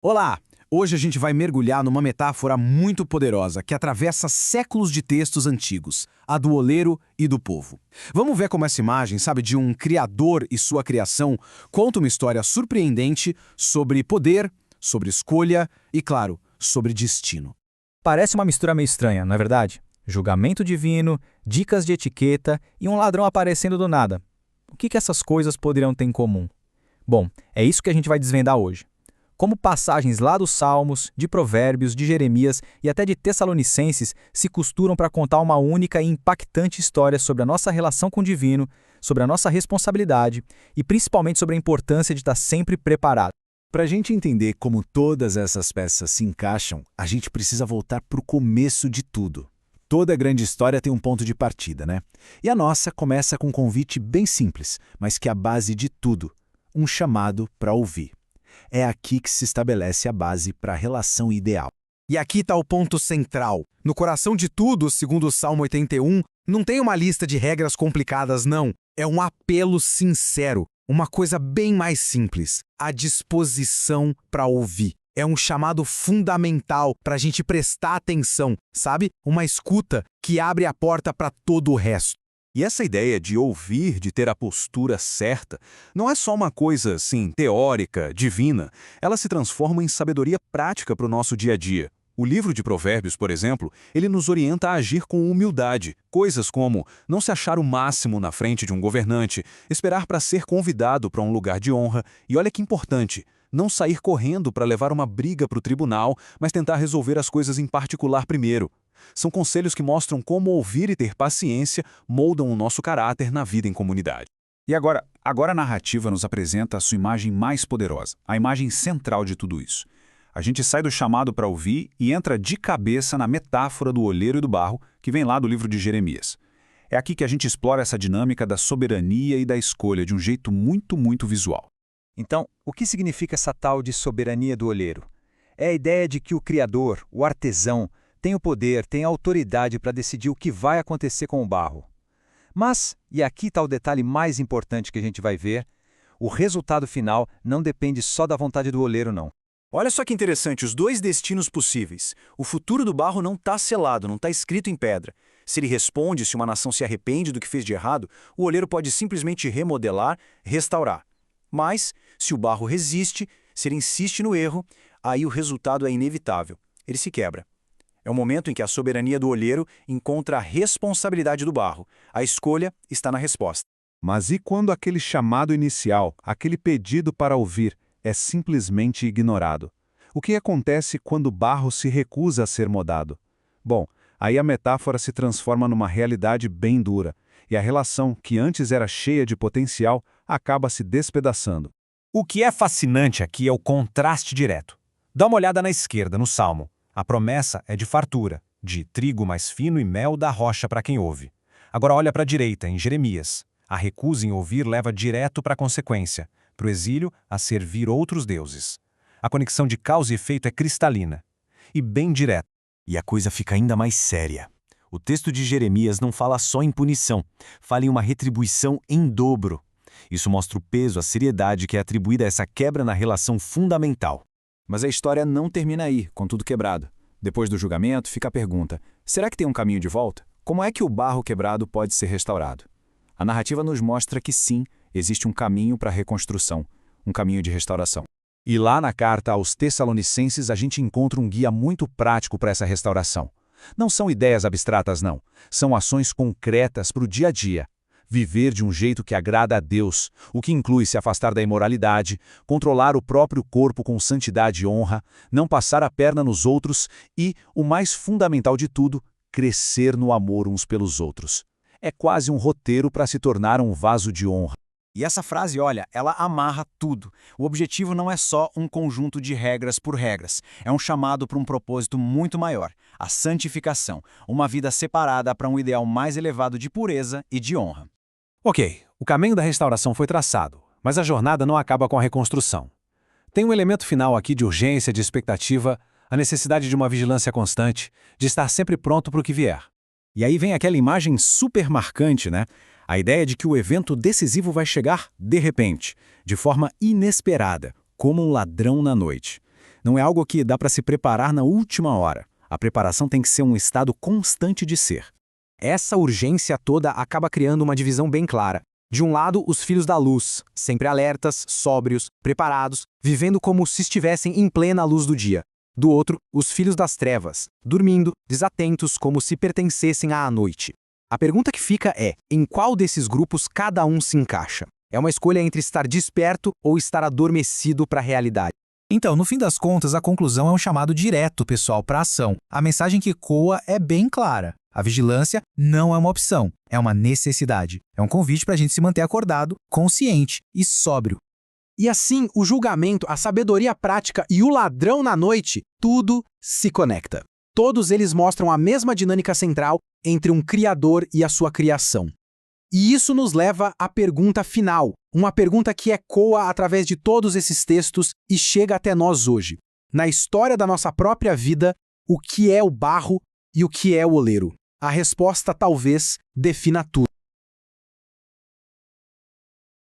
Olá! Hoje a gente vai mergulhar numa metáfora muito poderosa que atravessa séculos de textos antigos, a do oleiro e do povo. Vamos ver como essa imagem, sabe, de um criador e sua criação, conta uma história surpreendente sobre poder, sobre escolha e, claro, sobre destino. Parece uma mistura meio estranha, não é verdade? Julgamento divino, dicas de etiqueta e um ladrão aparecendo do nada. O que essas coisas poderiam ter em comum? Bom, é isso que a gente vai desvendar hoje. Como passagens lá dos Salmos, de Provérbios, de Jeremias e até de Tessalonicenses se costuram para contar uma única e impactante história sobre a nossa relação com o divino, sobre a nossa responsabilidade e principalmente sobre a importância de estar sempre preparado. Para a gente entender como todas essas peças se encaixam, a gente precisa voltar para o começo de tudo. Toda grande história tem um ponto de partida, né? E a nossa começa com um convite bem simples, mas que é a base de tudo: um chamado para ouvir. É aqui que se estabelece a base para a relação ideal. E aqui está o ponto central. No coração de tudo, segundo o Salmo 81, não tem uma lista de regras complicadas, não. É um apelo sincero, uma coisa bem mais simples: a disposição para ouvir. É um chamado fundamental para a gente prestar atenção, sabe? Uma escuta que abre a porta para todo o resto. E essa ideia de ouvir, de ter a postura certa, não é só uma coisa, assim, teórica, divina. Ela se transforma em sabedoria prática para o nosso dia a dia. O livro de Provérbios, por exemplo, ele nos orienta a agir com humildade. Coisas como não se achar o máximo na frente de um governante, esperar para ser convidado para um lugar de honra e, olha que importante, não sair correndo para levar uma briga para o tribunal, mas tentar resolver as coisas em particular primeiro. São conselhos que mostram como ouvir e ter paciência moldam o nosso caráter na vida em comunidade. E agora a narrativa nos apresenta a sua imagem mais poderosa, a imagem central de tudo isso. A gente sai do chamado para ouvir e entra de cabeça na metáfora do oleiro e do barro, que vem lá do livro de Jeremias. É aqui que a gente explora essa dinâmica da soberania e da escolha de um jeito muito visual. Então, o que significa essa tal de soberania do oleiro? É a ideia de que o criador, o artesão, tem o poder, tem a autoridade para decidir o que vai acontecer com o barro. Mas, e aqui está o detalhe mais importante que a gente vai ver, o resultado final não depende só da vontade do oleiro, não. Olha só que interessante, os dois destinos possíveis. O futuro do barro não está selado, não está escrito em pedra. Se ele responde, se uma nação se arrepende do que fez de errado, o oleiro pode simplesmente remodelar, restaurar. Mas, se o barro resiste, se ele insiste no erro, aí o resultado é inevitável. Ele se quebra. É o momento em que a soberania do olheiro encontra a responsabilidade do barro. A escolha está na resposta. Mas e quando aquele chamado inicial, aquele pedido para ouvir, é simplesmente ignorado? O que acontece quando o barro se recusa a ser modado? Bom, aí a metáfora se transforma numa realidade bem dura, e a relação, que antes era cheia de potencial, acaba se despedaçando. O que é fascinante aqui é o contraste direto. Dá uma olhada na esquerda, no Salmo. A promessa é de fartura, de trigo mais fino e mel da rocha para quem ouve. Agora olha para a direita, em Jeremias. A recusa em ouvir leva direto para a consequência, para o exílio a servir outros deuses. A conexão de causa e efeito é cristalina e bem direta. E a coisa fica ainda mais séria. O texto de Jeremias não fala só em punição, fala em uma retribuição em dobro. Isso mostra o peso, a seriedade que é atribuída a essa quebra na relação fundamental. Mas a história não termina aí, com tudo quebrado. Depois do julgamento, fica a pergunta: será que tem um caminho de volta? Como é que o barro quebrado pode ser restaurado? A narrativa nos mostra que sim, existe um caminho para a reconstrução, um caminho de restauração. E lá na carta aos Tessalonicenses a gente encontra um guia muito prático para essa restauração. Não são ideias abstratas, não. São ações concretas para o dia a dia. Viver de um jeito que agrada a Deus, o que inclui se afastar da imoralidade, controlar o próprio corpo com santidade e honra, não passar a perna nos outros e, o mais fundamental de tudo, crescer no amor uns pelos outros. É quase um roteiro para se tornar um vaso de honra. E essa frase, olha, ela amarra tudo. O objetivo não é só um conjunto de regras por regras. É um chamado para um propósito muito maior, a santificação, uma vida separada para um ideal mais elevado de pureza e de honra. Ok, o caminho da restauração foi traçado, mas a jornada não acaba com a reconstrução. Tem um elemento final aqui de urgência, de expectativa, a necessidade de uma vigilância constante, de estar sempre pronto para o que vier. E aí vem aquela imagem super marcante, né? A ideia de que o evento decisivo vai chegar de repente, de forma inesperada, como um ladrão na noite. Não é algo que dá para se preparar na última hora. A preparação tem que ser um estado constante de ser. Essa urgência toda acaba criando uma divisão bem clara. De um lado, os filhos da luz, sempre alertas, sóbrios, preparados, vivendo como se estivessem em plena luz do dia. Do outro, os filhos das trevas, dormindo, desatentos, como se pertencessem à noite. A pergunta que fica é, em qual desses grupos cada um se encaixa? É uma escolha entre estar desperto ou estar adormecido para a realidade. Então, no fim das contas, a conclusão é um chamado direto, pessoal, para a ação. A mensagem que ecoa é bem clara. A vigilância não é uma opção, é uma necessidade. É um convite para a gente se manter acordado, consciente e sóbrio. E assim, o julgamento, a sabedoria prática e o ladrão na noite, tudo se conecta. Todos eles mostram a mesma dinâmica central entre um criador e a sua criação. E isso nos leva à pergunta final, uma pergunta que ecoa através de todos esses textos e chega até nós hoje. Na história da nossa própria vida, o que é o barro e o que é o oleiro? A resposta talvez defina tudo.